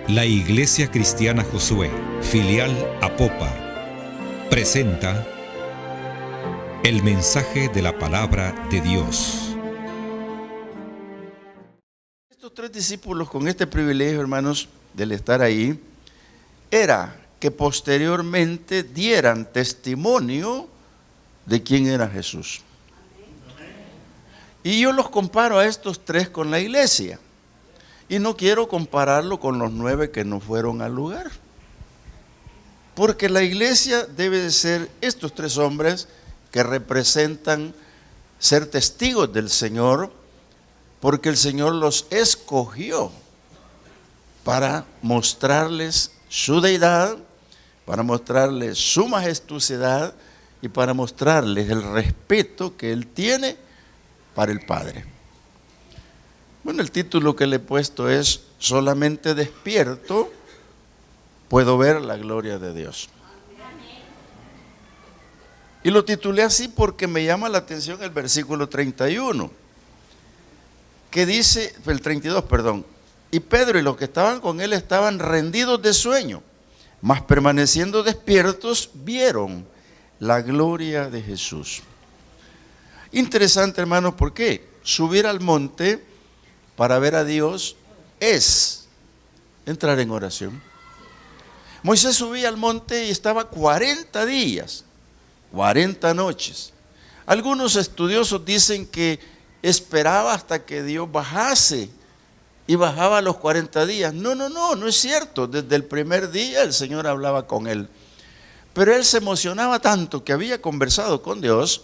La Iglesia Cristiana Josué, filial Apopa, presenta el mensaje de la palabra de Dios. Estos tres discípulos, con este privilegio, hermanos, del estar ahí, era que posteriormente dieran testimonio de quién era Jesús. Y yo los comparo a estos tres con la iglesia. Y no quiero compararlo con los 9 que no fueron al lugar. Porque la iglesia debe de ser estos 3 hombres que representan ser testigos del Señor, porque el Señor los escogió para mostrarles su deidad, para mostrarles su majestuosidad y para mostrarles el respeto que Él tiene para el Padre. Bueno, el título que le he puesto es "Solamente despierto puedo ver la gloria de Dios". Y lo titulé así porque me llama la atención el versículo 31, que dice, el 32, perdón, y Pedro y los que estaban con él estaban rendidos de sueño, mas permaneciendo despiertos vieron la gloria de Jesús. Interesante, hermanos, ¿por qué? Subir al monte para ver a Dios es entrar en oración. Moisés subía al monte y estaba 40 días, 40 noches. Algunos estudiosos dicen que esperaba hasta que Dios bajase y bajaba a los 40 días. No es cierto. Desde el primer día el Señor hablaba con él. Pero él se emocionaba tanto que había conversado con Dios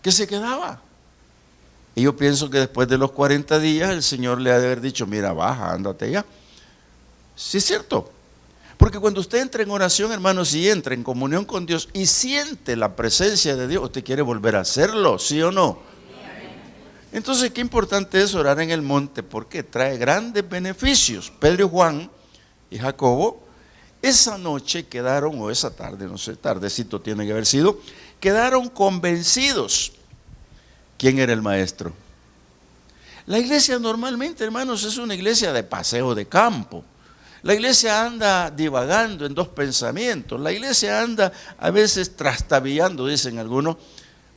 que se quedaba. Y yo pienso que después de los 40 días el Señor le ha de haber dicho: mira, baja, ándate ya. Sí, es cierto. Porque cuando usted entra en oración, hermanos, y entra en comunión con Dios y siente la presencia de Dios, usted quiere volver a hacerlo, ¿sí o no? Entonces, qué importante es orar en el monte, porque trae grandes beneficios. Pedro y Juan y Jacobo, esa noche quedaron, o esa tarde, no sé, tardecito tiene que haber sido, quedaron convencidos. ¿Quién era el maestro? La iglesia normalmente, hermanos, es una iglesia de paseo de campo. La iglesia anda divagando en 2 pensamientos. La iglesia anda a veces trastabillando, dicen algunos,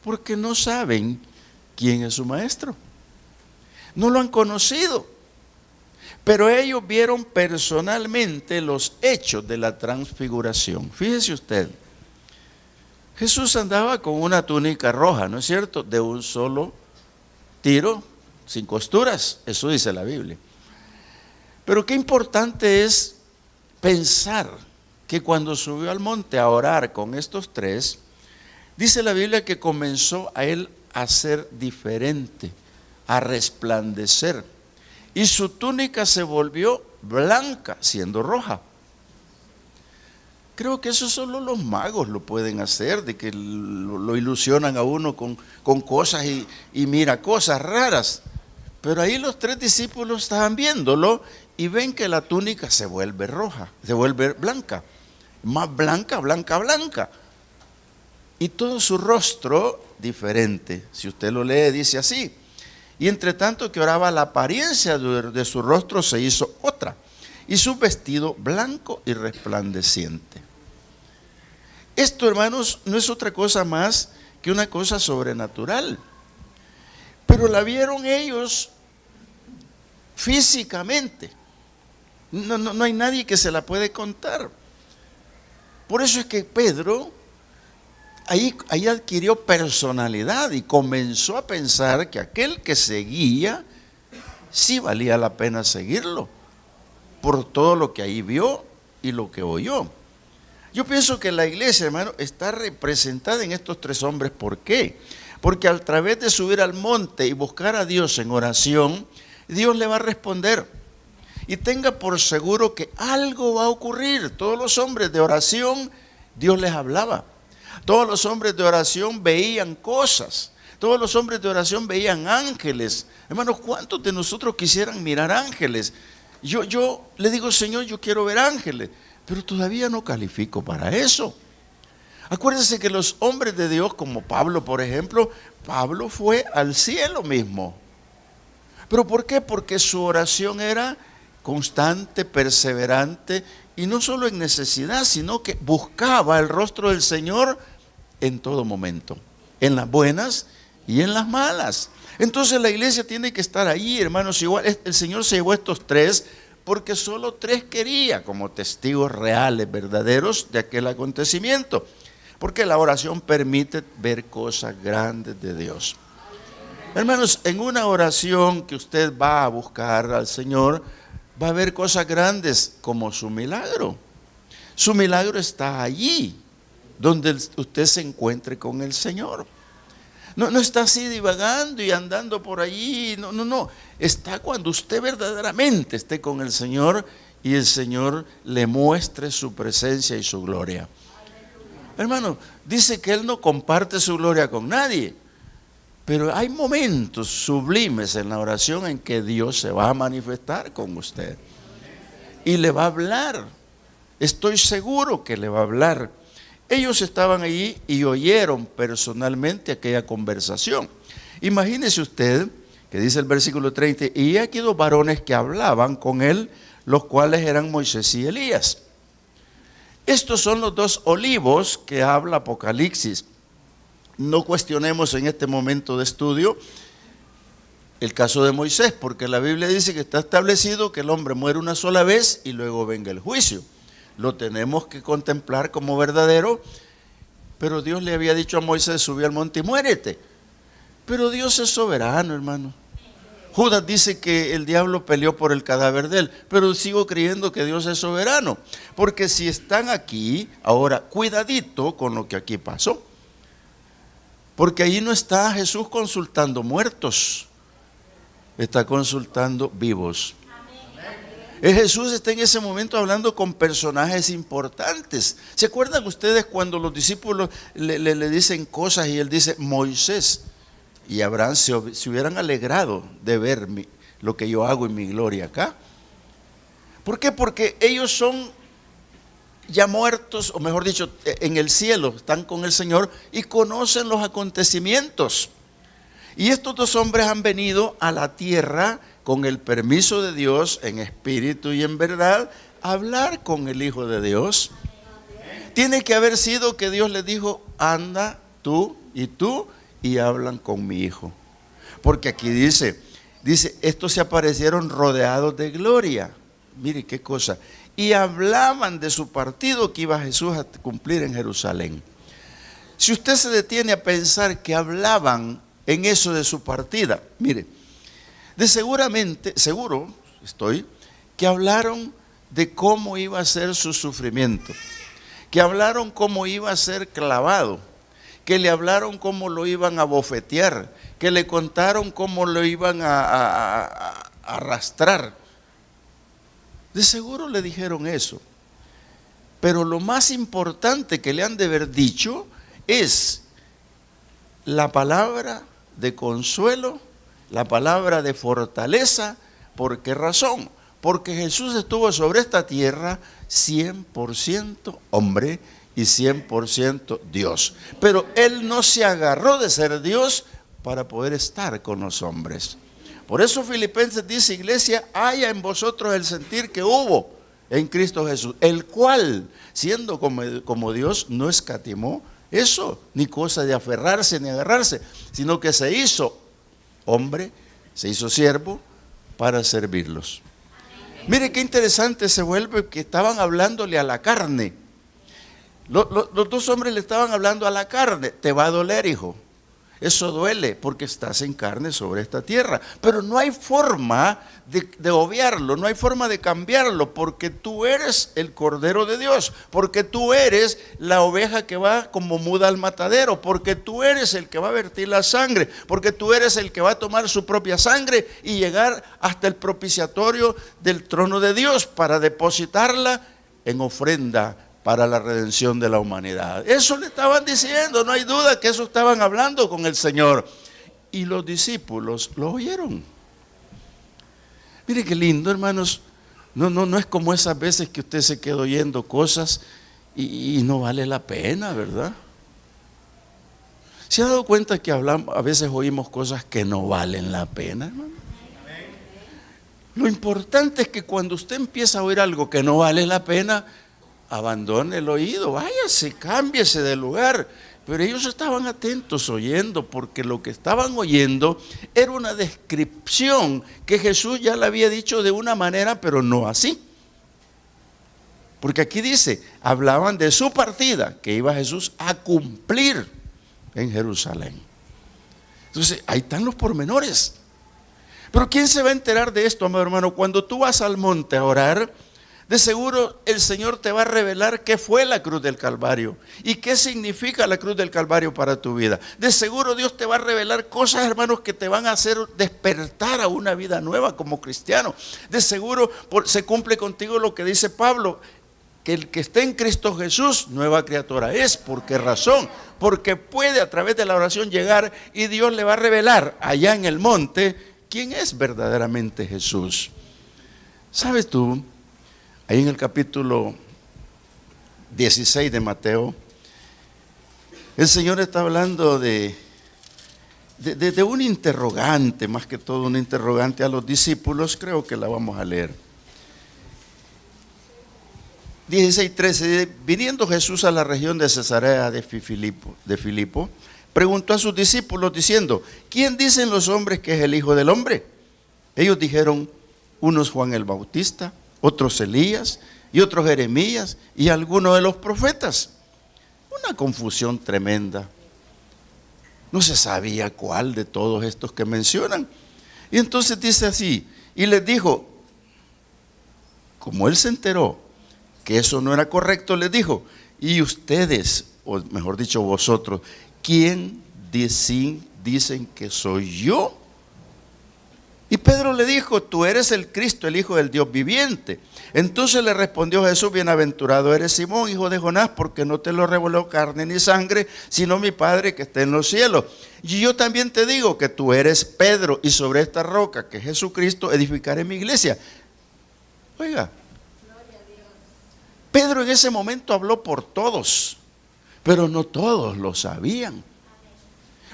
porque no saben quién es su maestro. No lo han conocido. Pero ellos vieron personalmente los hechos de la transfiguración. Fíjese usted. Jesús andaba con una túnica roja, ¿no es cierto? De un solo tiro, sin costuras, eso dice la Biblia. Pero qué importante es pensar que cuando subió al monte a orar con estos 3, dice la Biblia que comenzó a él a ser diferente, a resplandecer. Y su túnica se volvió blanca, siendo roja. Creo que eso solo los magos lo pueden hacer, de que lo ilusionan a uno con cosas y mira, cosas raras. Pero ahí los 3 discípulos estaban viéndolo y ven que la túnica se vuelve roja, se vuelve blanca, más blanca, blanca. Y todo su rostro diferente. Si usted lo lee, dice así: y entre tanto que oraba, la apariencia de su rostro se hizo otra, y su vestido blanco y resplandeciente. Esto, hermanos, no es otra cosa más que una cosa sobrenatural. Pero la vieron ellos físicamente. No hay nadie que se la puede contar. Por eso es que Pedro ahí adquirió personalidad y comenzó a pensar que aquel que seguía sí valía la pena seguirlo, por todo lo que ahí vio y lo que oyó. Yo pienso que la iglesia, hermano, está representada en estos 3 hombres. ¿Por qué? Porque a través de subir al monte y buscar a Dios en oración, Dios le va a responder. Y tenga por seguro que algo va a ocurrir. Todos los hombres de oración, Dios les hablaba. Todos los hombres de oración veían cosas. Todos los hombres de oración veían ángeles. Hermanos, ¿cuántos de nosotros quisieran mirar ángeles? Yo le digo: Señor, yo quiero ver ángeles, pero todavía no califico para eso. Acuérdense que los hombres de Dios, como Pablo, por ejemplo, Pablo fue al cielo mismo. ¿Pero por qué? Porque su oración era constante, perseverante, y no solo en necesidad, sino que buscaba el rostro del Señor en todo momento, en las buenas y en las malas. Entonces la iglesia tiene que estar ahí, hermanos. Igual el Señor se llevó a estos tres porque solo tres quería como testigos reales, verdaderos de aquel acontecimiento. Porque la oración permite ver cosas grandes de Dios. Hermanos, en una oración que usted va a buscar al Señor, va a ver cosas grandes como su milagro. Su milagro está allí, donde usted se encuentre con el Señor. No está así divagando y andando por allí, no. Está cuando usted verdaderamente esté con el Señor y el Señor le muestre su presencia y su gloria. Hermano, dice que Él no comparte su gloria con nadie, pero hay momentos sublimes en la oración en que Dios se va a manifestar con usted y le va a hablar. Estoy seguro que le va a hablar. Ellos estaban allí y oyeron personalmente aquella conversación. Imagínese usted que dice el versículo 30, y aquí dos varones que hablaban con él, los cuales eran Moisés y Elías. Estos son los dos olivos que habla Apocalipsis. No cuestionemos en este momento de estudio el caso de Moisés, porque la Biblia dice que está establecido que el hombre muere una sola vez y luego venga el juicio. Lo tenemos que contemplar como verdadero, pero Dios le había dicho a Moisés: sube al monte y muérete. Pero Dios es soberano, hermano. Judas dice que el diablo peleó por el cadáver de él, pero sigo creyendo que Dios es soberano, porque si están aquí, ahora cuidadito con lo que aquí pasó, porque ahí no está Jesús consultando muertos, está consultando vivos. Jesús está en ese momento hablando con personajes importantes. ¿Se acuerdan ustedes cuando los discípulos le dicen cosas y él dice Moisés y Abraham se hubieran alegrado de ver lo que yo hago en mi gloria acá? ¿Por qué? Porque ellos son ya muertos, o mejor dicho, en el cielo, están con el Señor y conocen los acontecimientos. Y estos dos hombres han venido a la tierra con el permiso de Dios, en espíritu y en verdad, a hablar con el Hijo de Dios. Tiene que haber sido que Dios les dijo: anda tú, y hablan con mi Hijo. Porque aquí dice, estos se aparecieron rodeados de gloria. Mire qué cosa. Y hablaban de su partido que iba Jesús a cumplir en Jerusalén. Si usted se detiene a pensar que hablaban en eso de su partida, mire, seguro estoy, que hablaron de cómo iba a ser su sufrimiento, que hablaron cómo iba a ser clavado, que le hablaron cómo lo iban a bofetear, que le contaron cómo lo iban a arrastrar. De seguro le dijeron eso. Pero lo más importante que le han de haber dicho es la palabra de consuelo, la palabra de fortaleza. ¿Por qué razón? Porque Jesús estuvo sobre esta tierra 100% hombre y 100% Dios. Pero Él no se agarró de ser Dios para poder estar con los hombres. Por eso Filipenses dice: iglesia, haya en vosotros el sentir que hubo en Cristo Jesús, el cual, siendo como Dios, no escatimó eso, ni cosa de aferrarse ni agarrarse, sino que se hizo hombre, se hizo siervo para servirlos. Mire qué interesante se vuelve, que estaban hablándole a la carne. Los dos hombres le estaban hablando a la carne. Te va a doler, hijo. Eso duele porque estás en carne sobre esta tierra. Pero no hay forma de obviarlo, no hay forma de cambiarlo, porque tú eres el Cordero de Dios, porque tú eres la oveja que va como muda al matadero, porque tú eres el que va a vertir la sangre, porque tú eres el que va a tomar su propia sangre y llegar hasta el propiciatorio del trono de Dios para depositarla en ofrenda para la redención de la humanidad. Eso le estaban diciendo, no hay duda que eso estaban hablando con el Señor. Y los discípulos lo oyeron. Mire qué lindo, hermanos. No es como esas veces que usted se queda oyendo cosas y no vale la pena, ¿verdad? ¿Se ha dado cuenta que a veces oímos cosas que no valen la pena, hermano? Lo importante es que cuando usted empieza a oír algo que no vale la pena, abandone el oído, váyase, cámbiese de lugar. Pero ellos estaban atentos oyendo, porque lo que estaban oyendo era una descripción que Jesús ya le había dicho de una manera, pero no así. Porque aquí dice, hablaban de su partida, que iba Jesús a cumplir en Jerusalén. Entonces, ahí están los pormenores. Pero ¿quién se va a enterar de esto, amado hermano? Cuando tú vas al monte a orar, de seguro el Señor te va a revelar qué fue la cruz del Calvario y qué significa la cruz del Calvario para tu vida. De seguro Dios te va a revelar cosas, hermanos, que te van a hacer despertar a una vida nueva como cristiano. De seguro se cumple contigo lo que dice Pablo, que el que esté en Cristo Jesús, nueva criatura es. ¿Por qué razón? Porque puede a través de la oración llegar y Dios le va a revelar allá en el monte quién es verdaderamente Jesús. ¿Sabes tú? Ahí en el capítulo 16 de Mateo, el Señor está hablando de un interrogante, más que todo un interrogante a los discípulos. Creo que la vamos a leer. 16:13, viniendo Jesús a la región de Cesarea de Filipo, preguntó a sus discípulos diciendo, ¿quién dicen los hombres que es el Hijo del Hombre? Ellos dijeron, unos Juan el Bautista, otros Elías y otros Jeremías y algunos de los profetas. Una confusión tremenda. No se sabía cuál de todos estos que mencionan. Y entonces dice así, y les dijo, como él se enteró que eso no era correcto, les dijo, y ustedes, o mejor dicho vosotros, ¿quién dicen que soy yo? Y Pedro le dijo, tú eres el Cristo, el Hijo del Dios viviente. Entonces le respondió Jesús, bienaventurado eres Simón, hijo de Jonás, porque no te lo reveló carne ni sangre, sino mi Padre que está en los cielos. Y yo también te digo que tú eres Pedro, y sobre esta roca, que es Jesucristo, edificaré mi iglesia. Oiga, Pedro en ese momento habló por todos, pero no todos lo sabían.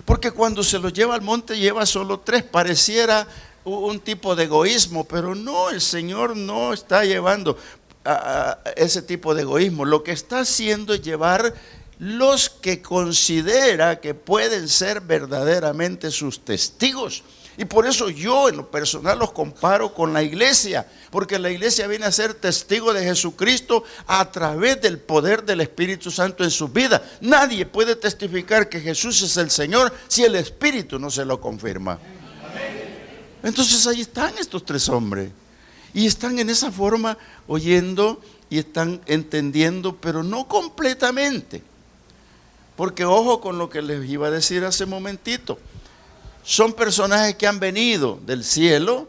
Porque cuando se los lleva al monte lleva solo 3, pareciera un tipo de egoísmo, pero no, el Señor no está llevando a ese tipo de egoísmo. Lo que está haciendo es llevar los que considera que pueden ser verdaderamente sus testigos. Y por eso yo en lo personal los comparo con la iglesia, porque la iglesia viene a ser testigo de Jesucristo a través del poder del Espíritu Santo en su vida. Nadie puede testificar que Jesús es el Señor si el Espíritu no se lo confirma. Entonces ahí están estos 3 hombres y están en esa forma oyendo y están entendiendo, pero no completamente. Porque ojo con lo que les iba a decir hace momentito. Son personajes que han venido del cielo,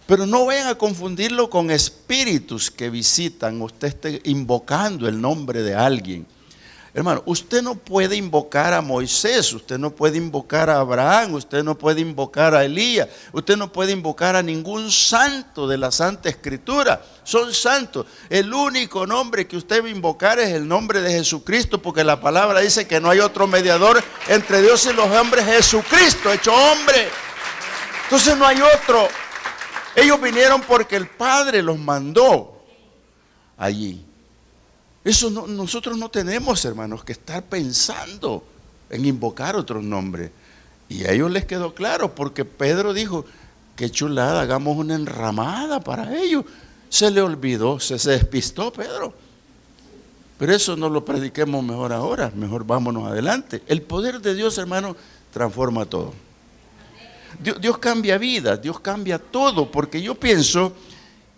pero no vayan a confundirlo con espíritus que visitan. Usted esté invocando el nombre de alguien. Hermano, usted no puede invocar a Moisés, usted no puede invocar a Abraham, usted no puede invocar a Elías, usted no puede invocar a ningún santo de la Santa Escritura. Son santos. El único nombre que usted va a invocar es el nombre de Jesucristo, porque la palabra dice que no hay otro mediador entre Dios y los hombres, Jesucristo hecho hombre. Entonces no hay otro. Ellos vinieron porque el Padre los mandó allí. Eso no, nosotros no tenemos, hermanos, que estar pensando en invocar otros nombres. Y a ellos les quedó claro, porque Pedro dijo, qué chulada, hagamos una enramada para ellos. Se le olvidó, se despistó Pedro. Pero eso no lo prediquemos mejor ahora, mejor vámonos adelante. El poder de Dios, hermano, transforma todo. Dios cambia vidas, Dios cambia todo, porque yo pienso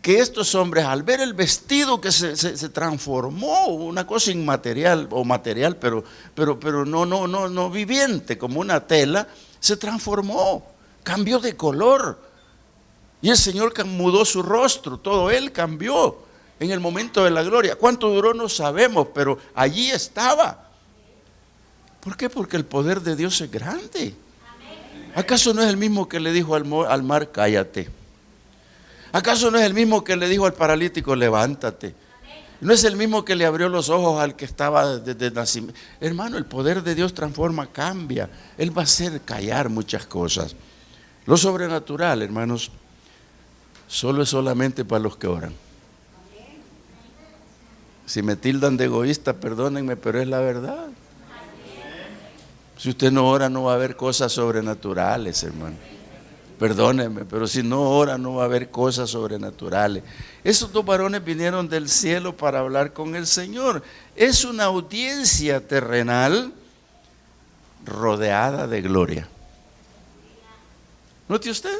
que estos hombres, al ver el vestido que se transformó, una cosa inmaterial o material, pero no viviente, como una tela, se transformó, cambió de color. Y el Señor mudó su rostro, todo Él cambió en el momento de la gloria. ¿Cuánto duró? No sabemos, pero allí estaba. ¿Por qué? Porque el poder de Dios es grande. ¿Acaso no es el mismo que le dijo al mar, cállate? ¿Acaso no es el mismo que le dijo al paralítico, levántate? ¿No es el mismo que le abrió los ojos al que estaba desde nacimiento? Hermano, el poder de Dios transforma, cambia. Él va a hacer callar muchas cosas. Lo sobrenatural, hermanos, solo es solamente para los que oran. Si me tildan de egoísta, perdónenme, pero es la verdad. Si usted no ora, no va a haber cosas sobrenaturales, hermano. Perdónenme, pero si no ora, no va a haber cosas sobrenaturales. Esos dos varones vinieron del cielo para hablar con el Señor. Es una audiencia terrenal rodeada de gloria. ¿Note usted?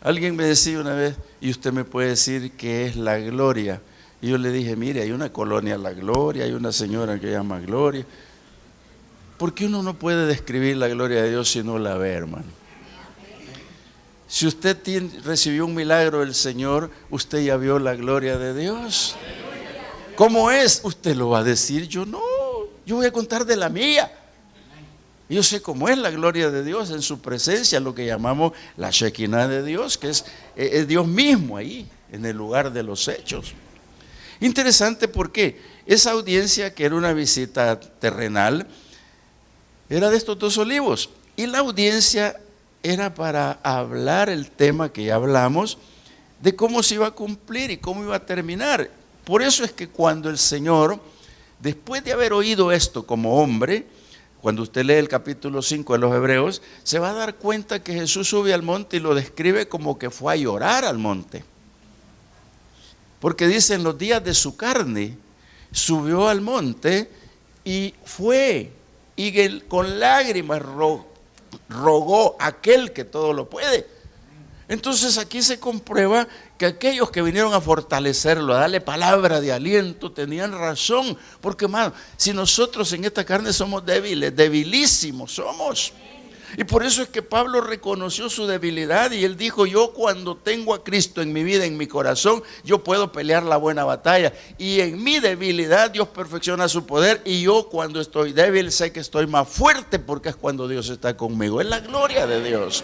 Alguien me decía una vez, y usted me puede decir qué es la gloria. Y yo le dije, mire, hay una colonia La Gloria, hay una señora que llama Gloria. ¿Por qué uno no puede describir la gloria de Dios si no la ve, hermano? Si usted recibió un milagro del Señor, usted ya vio la gloria de Dios. ¿Cómo es? Usted lo va a decir, yo no, yo voy a contar de la mía. Yo sé cómo es la gloria de Dios en su presencia, lo que llamamos la Shekinah de Dios, que es Dios mismo ahí, en el lugar de los hechos. Interesante porque esa audiencia, que era una visita terrenal, era de estos dos olivos, y la audiencia era para hablar el tema que ya hablamos, de cómo se iba a cumplir y cómo iba a terminar. Por eso es que cuando el Señor, después de haber oído esto como hombre, cuando usted lee el capítulo 5 de los Hebreos, se va a dar cuenta que Jesús sube al monte y lo describe como que fue a llorar al monte. Porque dice, en los días de su carne, subió al monte y fue, y con lágrimas rogó a aquel que todo lo puede. Entonces aquí se comprueba que aquellos que vinieron a fortalecerlo, a darle palabra de aliento, tenían razón. Porque, hermano, si nosotros en esta carne somos débiles, debilísimos somos. Y por eso es que Pablo reconoció su debilidad y él dijo, yo cuando tengo a Cristo en mi vida, en mi corazón, yo puedo pelear la buena batalla. Y en mi debilidad Dios perfecciona su poder, y yo cuando estoy débil sé que estoy más fuerte, porque es cuando Dios está conmigo. Es la gloria de Dios.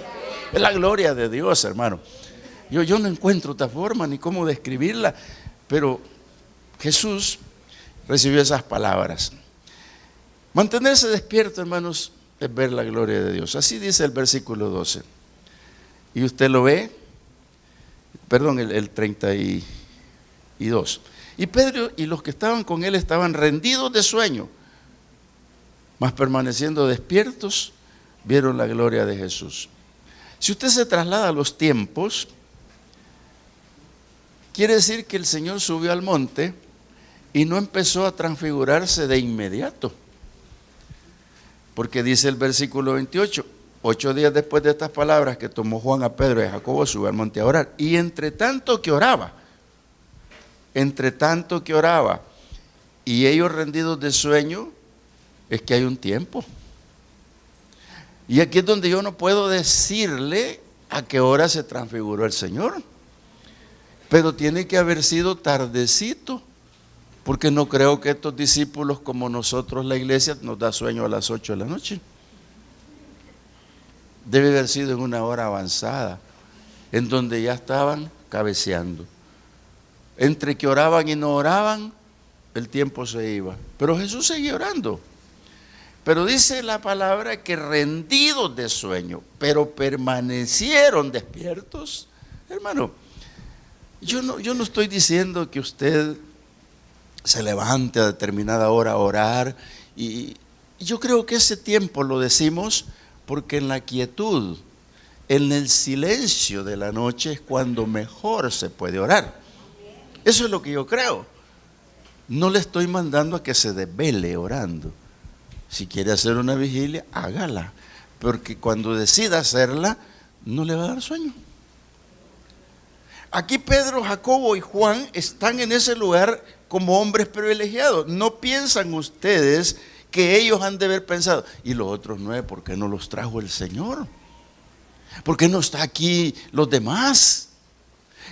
Es la gloria de Dios, hermano. Yo no encuentro otra forma ni cómo describirla, pero Jesús recibió esas palabras. Mantenerse despierto, hermanos, es ver la gloria de Dios. Así dice el versículo 12. Y usted lo ve, perdón, el 32. Y Pedro y los que estaban con él estaban rendidos de sueño, mas permaneciendo despiertos, vieron la gloria de Jesús. Si usted se traslada a los tiempos, quiere decir que el Señor subió al monte y no empezó a transfigurarse de inmediato. Porque dice el versículo 28, 8 días después de estas palabras que tomó Juan a Pedro y a Jacobo, subió al monte a orar. Y entre tanto que oraba, y ellos rendidos de sueño, es que hay un tiempo. Y aquí es donde yo no puedo decirle a qué hora se transfiguró el Señor. Pero tiene que haber sido tardecito. Porque no creo que estos discípulos, como nosotros, la iglesia, nos da sueño a las 8 de la noche. Debe haber sido en una hora avanzada, en donde ya estaban cabeceando. Entre que oraban y no oraban, el tiempo se iba. Pero Jesús seguía orando. Pero dice la palabra que rendidos de sueño, pero permanecieron despiertos. Hermano, yo no estoy diciendo que usted se levante a determinada hora a orar, y yo creo que ese tiempo lo decimos porque en la quietud, en el silencio de la noche es cuando mejor se puede orar. Eso es lo que yo creo. No le estoy mandando a que se desvele orando. Si quiere hacer una vigilia, hágala, porque cuando decida hacerla, no le va a dar sueño. Aquí Pedro, Jacobo y Juan están en ese lugar como hombres privilegiados. No piensan ustedes que ellos han de haber pensado, y los otros 9, ¿por qué no los trajo el Señor? ¿Por qué no está aquí los demás?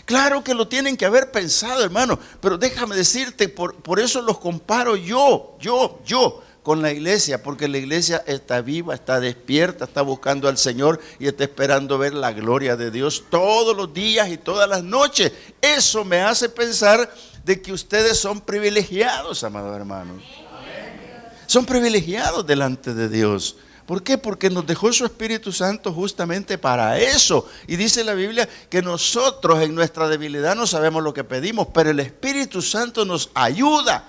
Claro que lo tienen que haber pensado, hermano, pero déjame decirte, por eso los comparo yo con la iglesia, porque la iglesia está viva, está despierta, está buscando al Señor y está esperando ver la gloria de Dios todos los días y todas las noches. Eso me hace pensar de que ustedes son privilegiados, amados hermanos. Son privilegiados delante de Dios, ¿Por qué? Porque nos dejó su Espíritu Santo justamente para eso. Y dice la Biblia que nosotros en nuestra debilidad no sabemos lo que pedimos, pero el Espíritu Santo nos ayuda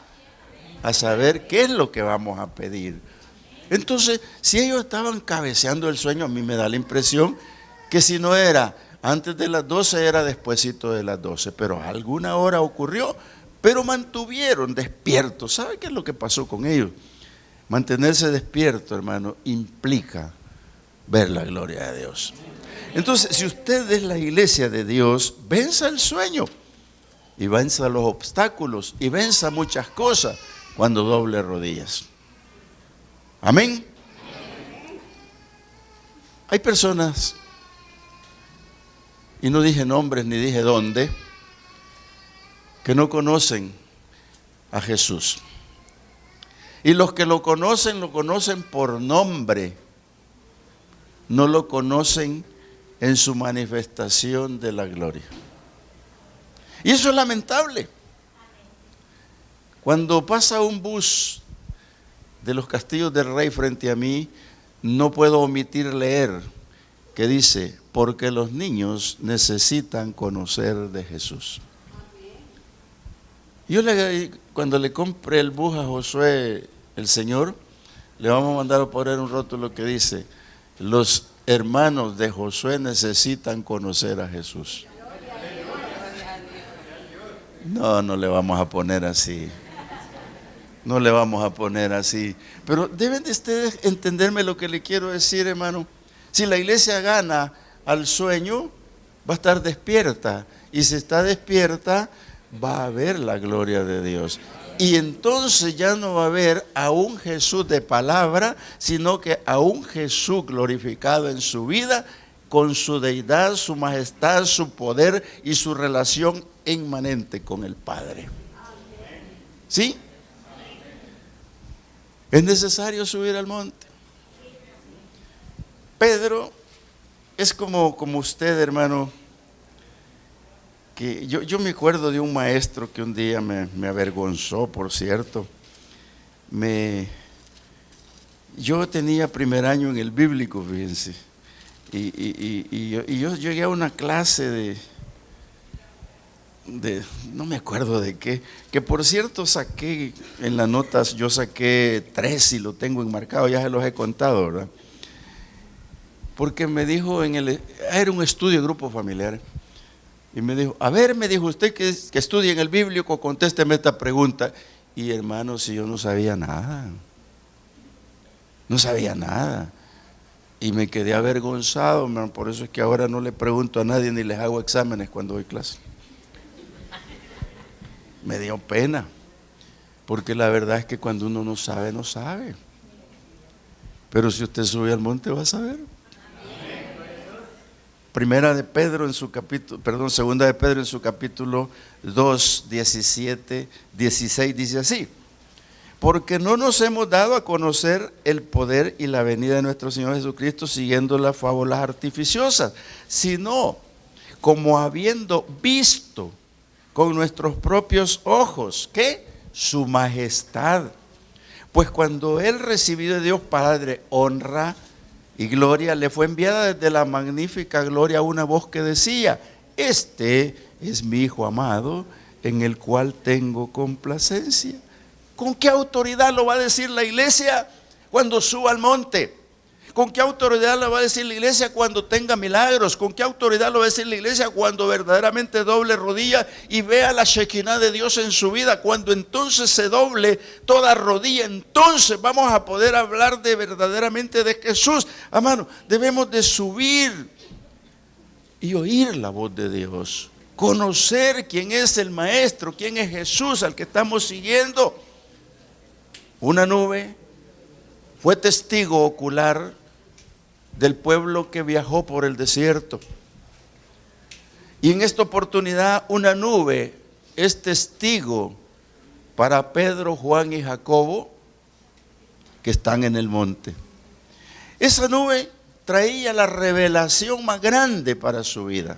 a saber qué es lo que vamos a pedir. Entonces, si ellos estaban cabeceando el sueño, a mí me da la impresión que si no era antes de las 12, era despuesito de las 12. Pero a alguna hora ocurrió, pero mantuvieron despiertos. ¿Sabe qué es lo que pasó con ellos? Mantenerse despierto, hermano, implica ver la gloria de Dios. Entonces, si usted es la iglesia de Dios, venza el sueño y venza los obstáculos y venza muchas cosas cuando doble rodillas. Amén. Hay personas, y no dije nombres ni dije dónde, que no conocen a Jesús. Y los que lo conocen por nombre, no lo conocen en su manifestación de la gloria. Y eso es lamentable. Cuando pasa un bus de los Castillos del Rey frente a mí, no puedo omitir leer que dice, porque los niños necesitan conocer de Jesús. Cuando le compre el bus a Josué, el Señor, le vamos a mandar a poner un rótulo que dice, los hermanos de Josué necesitan conocer a Jesús. No le vamos a poner así. No le vamos a poner así. Pero deben de ustedes entenderme lo que le quiero decir, hermano. Si la iglesia gana al sueño, va a estar despierta. Y si está despierta, va a ver la gloria de Dios. Y entonces ya no va a ver a un Jesús de palabra, sino que a un Jesús glorificado en su vida, con su deidad, su majestad, su poder y su relación inmanente con el Padre. ¿Sí? Es necesario subir al monte. Pedro es como usted, hermano, que yo me acuerdo de un maestro que un día me avergonzó, por cierto. Yo tenía primer año en el bíblico, fíjense, y yo llegué a una clase de no me acuerdo de qué, que por cierto saqué en las notas, yo saqué 3 y lo tengo enmarcado, ya se los he contado, ¿verdad? Porque me dijo era un estudio de grupos familiares, y me dijo, a ver, me dijo, usted que estudia en el bíblico, contésteme esta pregunta. Y hermano, si yo no sabía nada, y me quedé avergonzado, hermano. Por eso es que ahora no le pregunto a nadie ni les hago exámenes cuando doy clase. Me dio pena, porque la verdad es que cuando uno no sabe, no sabe. Pero si usted sube al monte va a saber. Segunda de Pedro en su capítulo 2, 17, 16 dice así: porque no nos hemos dado a conocer el poder y la venida de nuestro Señor Jesucristo siguiendo las fábulas artificiosas, sino como habiendo visto con nuestros propios ojos, ¿qué? Su majestad. Pues cuando Él recibió de Dios Padre honra y gloria, le fue enviada desde la magnífica gloria una voz que decía: este es mi Hijo amado, en el cual tengo complacencia. ¿Con qué autoridad lo va a decir la iglesia cuando suba al monte? ¿Con qué autoridad lo va a decir la iglesia cuando tenga milagros? ¿Con qué autoridad lo va a decir la iglesia cuando verdaderamente doble rodilla y vea la Shekinah de Dios en su vida? Cuando entonces se doble toda rodilla, entonces vamos a poder hablar verdaderamente de Jesús. Hermano, debemos de subir y oír la voz de Dios, conocer quién es el Maestro, quién es Jesús al que estamos siguiendo. Una nube fue testigo ocular del pueblo que viajó por el desierto. Y en esta oportunidad una nube es testigo para Pedro, Juan y Jacobo, que están en el monte. Esa nube traía la revelación más grande para su vida.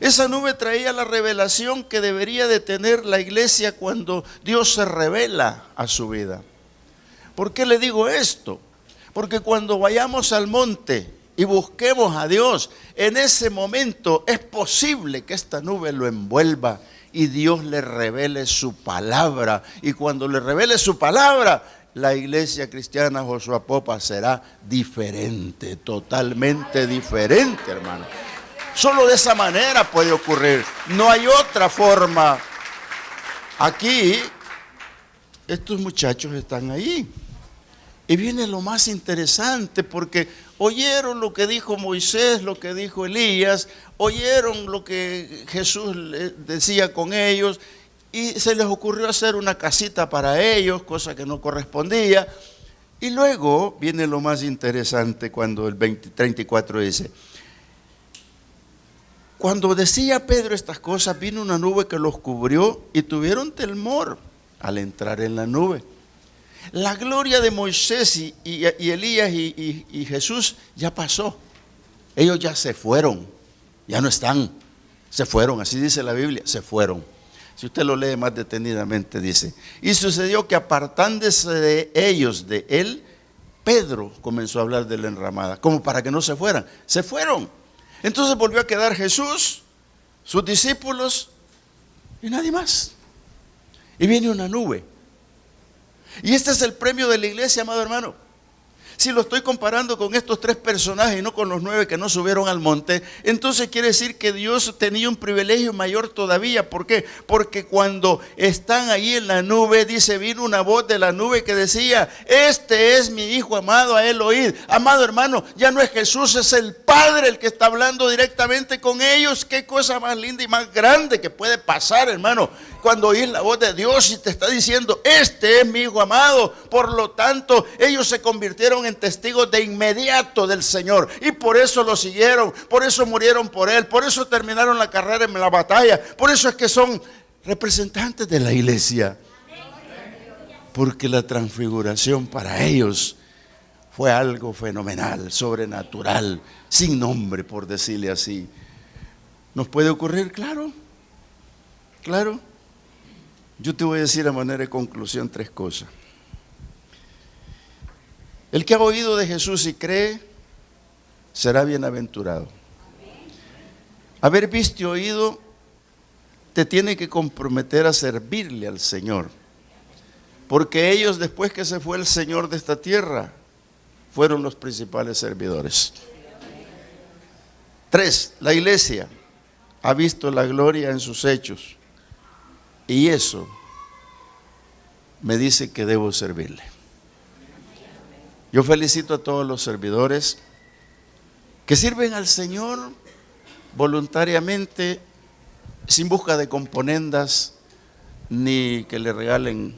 Esa nube traía la revelación que debería de tener la iglesia cuando Dios se revela a su vida. ¿Por qué le digo esto? Porque cuando vayamos al monte y busquemos a Dios, en ese momento es posible que esta nube lo envuelva y Dios le revele su palabra. Y cuando le revele su palabra, la iglesia cristiana Josué Apopa será diferente, totalmente diferente, hermano. Solo de esa manera puede ocurrir. No hay otra forma. Aquí, estos muchachos están ahí. Y viene lo más interesante, porque oyeron lo que dijo Moisés, lo que dijo Elías, oyeron lo que Jesús decía con ellos, y se les ocurrió hacer una casita para ellos, cosa que no correspondía. Y luego viene lo más interesante cuando el 34 dice: cuando decía Pedro estas cosas, vino una nube que los cubrió y tuvieron temor al entrar en la nube. La gloria de Moisés y Elías y Jesús ya pasó. Ellos ya se fueron, ya no están, se fueron, así dice la Biblia, se fueron. Si usted lo lee más detenidamente, dice: y sucedió que apartándose de ellos, de él, Pedro comenzó a hablar de la enramada, como para que no se fueran. Se fueron. Entonces volvió a quedar Jesús, sus discípulos y nadie más. Y viene una nube. Y este es el premio de la iglesia, amado hermano. Si lo estoy comparando con estos 3 personajes y no con los 9 que no subieron al monte, entonces quiere decir que Dios tenía un privilegio mayor todavía. ¿Por qué? Porque cuando están ahí en la nube, dice, vino una voz de la nube que decía: este es mi hijo amado, a él oíd. Amado hermano, ya no es Jesús, es el Padre el que está hablando directamente con ellos. Qué cosa más linda y más grande que puede pasar, hermano, cuando oís la voz de Dios y te está diciendo: este es mi hijo amado. Por lo tanto, ellos se convirtieron en testigos de inmediato del Señor, y por eso lo siguieron, por eso murieron por él, por eso terminaron la carrera en la batalla, por eso es que son representantes de la iglesia, porque la transfiguración para ellos fue algo fenomenal, sobrenatural, sin nombre, por decirle así. ¿Nos puede ocurrir? Claro, claro. Yo te voy a decir a manera de conclusión 3 cosas. El que ha oído de Jesús y cree, será bienaventurado. Haber visto y oído te tiene que comprometer a servirle al Señor. Porque ellos, después que se fue el Señor de esta tierra, fueron los principales servidores. 3, la iglesia ha visto la gloria en sus hechos. Y eso me dice que debo servirle. Yo felicito a todos los servidores que sirven al Señor voluntariamente, sin busca de componendas, ni que le regalen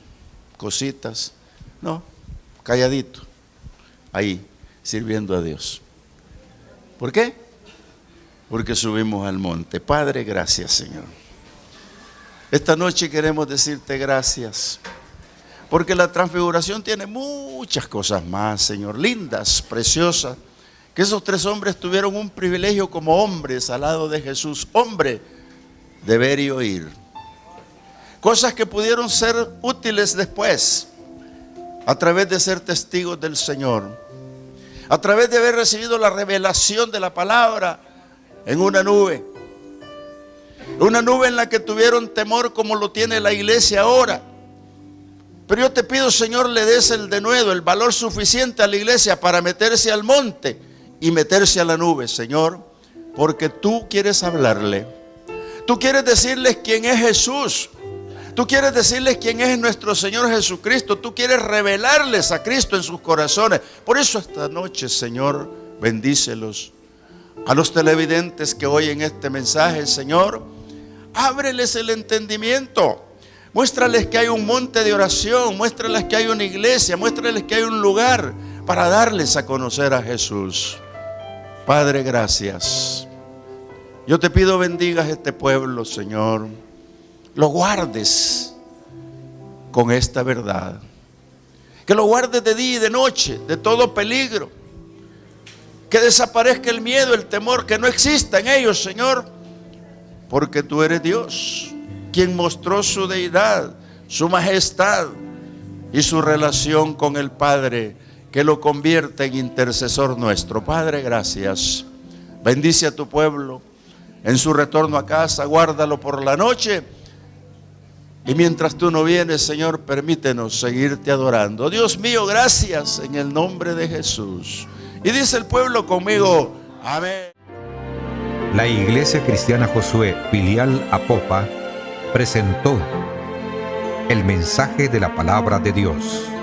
cositas. No, calladito, ahí, sirviendo a Dios. ¿Por qué? Porque subimos al monte. Padre, gracias, Señor. Esta noche queremos decirte gracias, porque la transfiguración tiene muchas cosas más, Señor, lindas, preciosas, que esos 3 hombres tuvieron un privilegio como hombres al lado de Jesús, hombre de ver y oír. Cosas que pudieron ser útiles después, a través de ser testigos del Señor, a través de haber recibido la revelación de la palabra en una nube en la que tuvieron temor como lo tiene la iglesia ahora. Pero yo te pido, Señor, le des el denuedo, el valor suficiente a la iglesia para meterse al monte y meterse a la nube, Señor, porque tú quieres hablarle. Tú quieres decirles quién es Jesús. Tú quieres decirles quién es nuestro Señor Jesucristo. Tú quieres revelarles a Cristo en sus corazones. Por eso esta noche, Señor, bendícelos. A los televidentes que oyen este mensaje, Señor, ábreles el entendimiento. Muéstrales que hay un monte de oración, muéstrales que hay una iglesia, muéstrales que hay un lugar para darles a conocer a Jesús. Padre, gracias. Yo te pido bendigas este pueblo, Señor. Lo guardes con esta verdad. Que lo guardes de día y de noche, de todo peligro. Que desaparezca el miedo, el temor, que no exista en ellos, Señor. Porque tú eres Dios, quien mostró su deidad, su majestad y su relación con el Padre, que lo convierta en intercesor nuestro. Padre, gracias. Bendice a tu pueblo en su retorno a casa, guárdalo por la noche. Y mientras tú no vienes, Señor, permítenos seguirte adorando. Dios mío, gracias en el nombre de Jesús. Y dice el pueblo conmigo, amén. La Iglesia Cristiana Josué, filial Apopa, presentó el mensaje de la palabra de Dios.